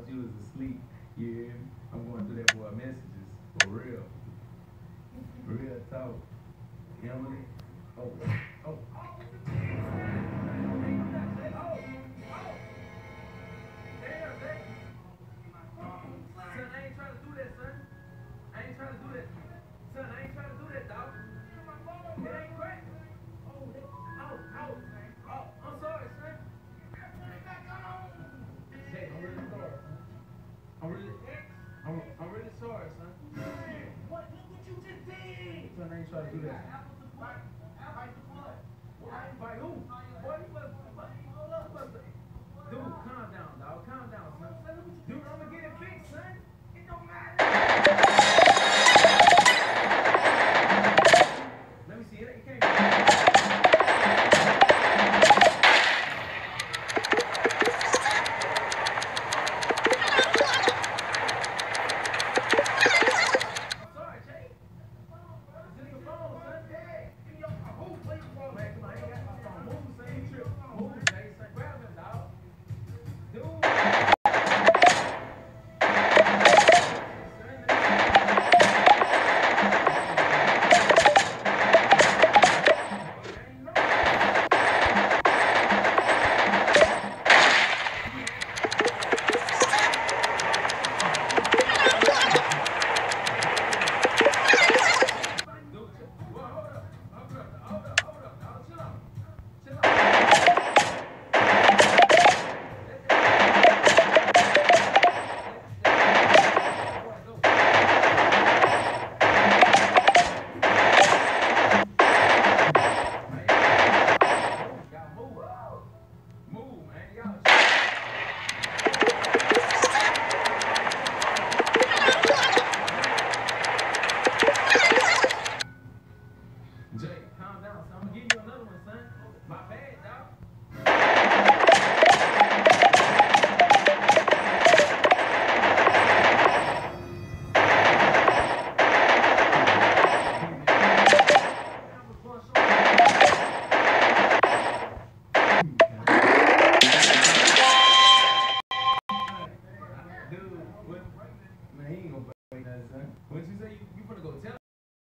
thought you was asleep. You hear me? I'm going through that boy messages. For real. Real talk. Emily. Oh, oh. Son, I ain't trying to do that, son. I ain't trying to do that. Son, I ain't trying to do that, dog. It ain't crack. I'm sorry, son. Jay, I'm really sorry, son. I'm really sorry, son. What you just did? Son, I ain't trying to do that. Fight who? Boy, you must